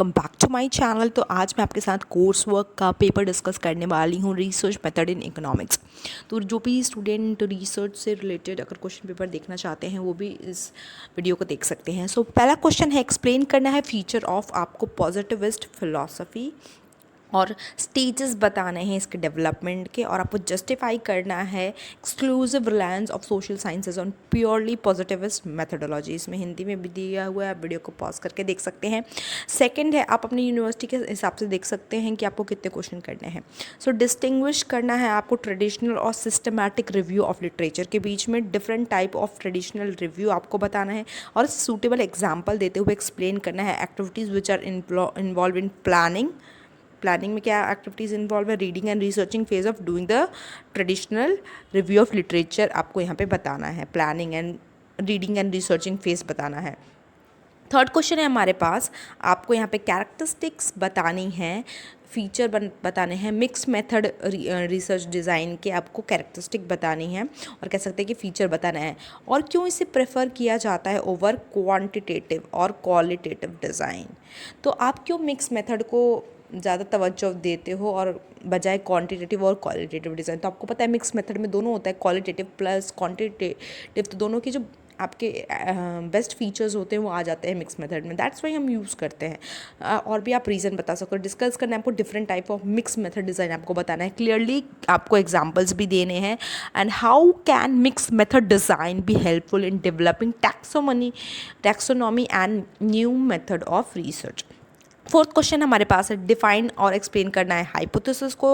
Welcome back to my channel. तो आज मैं आपके साथ कोर्स वर्क का पेपर डिस्कस करने वाली हूँ, रिसर्च मेथड इन इकोनॉमिक्स। तो जो भी स्टूडेंट रिसर्च से रिलेटेड अगर क्वेश्चन पेपर देखना चाहते हैं वो भी इस वीडियो को देख सकते हैं। सो पहला क्वेश्चन है, एक्सप्लेन करना है फीचर ऑफ आपको पॉजिटिविस्ट फिलॉसफी और स्टेजेस बताने हैं इसके डेवलपमेंट के, और आपको जस्टिफाई करना है exclusive Reliance of social sciences on purely positivist methodology. इसमें हिंदी में भी दिया हुआ है, आप वीडियो को पॉज करके देख सकते हैं। सेकंड है, आप अपनी यूनिवर्सिटी के हिसाब से देख सकते हैं कि आपको कितने क्वेश्चन करने हैं। सो डिस्टिंग्विश करना है आपको ट्रेडिशनल और सिस्टमैटिक रिव्यू ऑफ लिटरेचर के बीच में, different type of traditional review आपको बताना है, और सूटेबल एग्जाम्पल देते हुए एक्सप्लेन करना है activities which are involve in planning में क्या एक्टिविटीज़ इन्वॉल्व है, reading and researching phase of doing the traditional review of literature आपको यहाँ पे बताना है, planning and reading and researching phase बताना है। थर्ड क्वेश्चन है हमारे पास, आपको यहाँ पे कैरेक्टरिस्टिक्स बतानी है, फीचर बताने हैं मिक्स मेथड रिसर्च डिज़ाइन के, आपको कैरेक्टरिस्टिक बतानी है और कह सकते हैं कि फ़ीचर बताना है, और क्यों इसे प्रेफर किया जाता है ओवर क्वांटिटेटिव और क्वालिटेटिव डिज़ाइन। तो आप क्यों मिक्स मेथड को ज़्यादा तवज्जो देते हो और बजाय क्वांटिटेटिव और क्वालिटेटिव डिज़ाइन। तो आपको पता है मिक्स मेथड में दोनों होता है, क्वालिटेटिव प्लस क्वांटिटेटिव, तो दोनों की जो आपके बेस्ट फीचर्स होते हैं वो आ जाते हैं मिक्स मेथड में, दैट्स वाई हम यूज़ करते हैं। और भी आप रीज़न बता सकते हो, डिस्कस करना है आपको different type of mix method design आपको बताना है, क्लियरली आपको एग्जांपल्स भी देने हैं, and how can mix method design be helpful in developing taxonomy and new method of research. Fourth question हमारे पास है, डिफाइन और एक्सप्लेन करना है हाइपोथेसिस को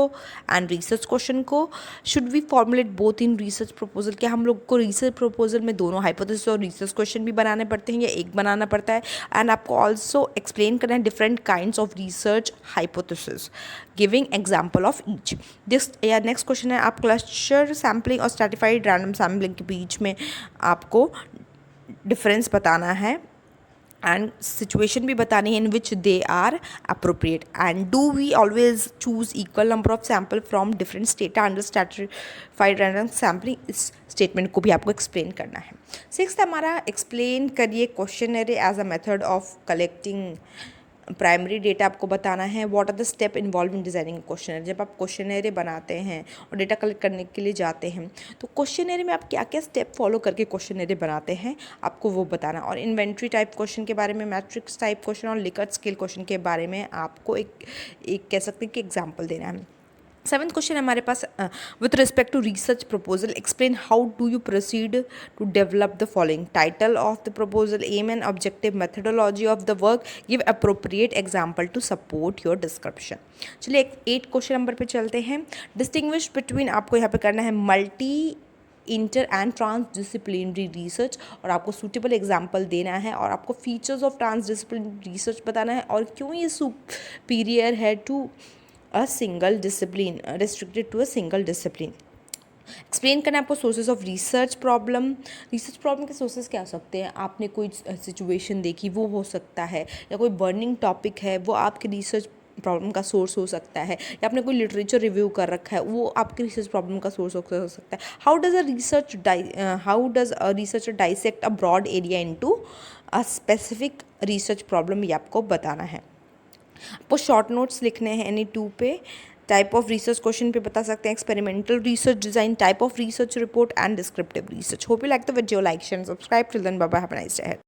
एंड रिसर्च क्वेश्चन को। Should we formulate both in research proposal, क्या हम लोग को रिसर्च प्रपोजल में दोनों हाइपोथेसिस और रिसर्च क्वेश्चन भी बनाने पड़ते हैं या एक बनाना पड़ता है। एंड आपको ऑल्सो एक्सप्लेन करना है different kinds of research hypothesis, giving example of each. This या नेक्स्ट क्वेश्चन है, आप क्लस्टर सैम्पलिंग और स्ट्रैटिफाइड रैंडम सैम्पलिंग के बीच में आपको डिफरेंस बताना है and situation भी बतानी है in which they are appropriate, and do we always choose equal number of sample from different data under stratified random sampling, इस स्टेटमेंट को भी आपको एक्सप्लेन करना है। सिक्स्थ हमारा, एक्सप्लेन करिए questionnaire as a method of collecting primary data आपको बताना है। What are the step involve in designing questionnaire, जब आप क्वेश्चनरी बनाते हैं और डेटा कलेक्ट करने के लिए जाते हैं तो क्वेश्चनरी में आप क्या क्या स्टेप फॉलो करके क्वेश्चनरी बनाते हैं आपको वो बताना, और इन्वेंट्री टाइप क्वेश्चन के बारे में, मैट्रिक्स टाइप क्वेश्चन और लिकर्ट स्केल क्वेश्चन के बारे में आपको एक कह सकते हैं कि एग्जाम्पल देना है। सेवन्थ क्वेश्चन हमारे पास, with respect to research proposal explain how do you proceed to develop the following. Title of the proposal, aim and objective, methodology of the work, give appropriate example to support your description. चलिए 8 question number पे चलते हैं। Distinguish between, आपको यहाँ पे करना है multi inter and transdisciplinary research, और आपको सूटेबल एग्जाम्पल देना है, और आपको फीचर्स ऑफ ट्रांसडिसिप्लिनरी रिसर्च बताना है और क्यों ये सुपीरियर है to a single discipline, restricted to a single discipline. Explain करना है आपको सोर्सेज ऑफ रिसर्च प्रॉब्लम के सोर्सेज क्या हो सकते हैं। आपने कोई सिचुएशन देखी वो हो सकता है, या कोई बर्निंग टॉपिक है वो आपके रिसर्च प्रॉब्लम का सोर्स हो सकता है, या आपने कोई लिटरेचर रिव्यू कर रखा है वो आपके रिसर्च प्रॉब्लम का सोर्स हो सकता है। How does a researcher dissect a broad area into a specific research problem, ये आपको बताना है। आपको शॉर्ट नोट्स लिखने हैं एनी 2 पे। टाइप ऑफ रिसर्च क्वेश्चन पे बता सकते हैं experimental research design, type of research report and descriptive research. Hope you like the video, like share and subscribe. Till then bye bye, have a nice day.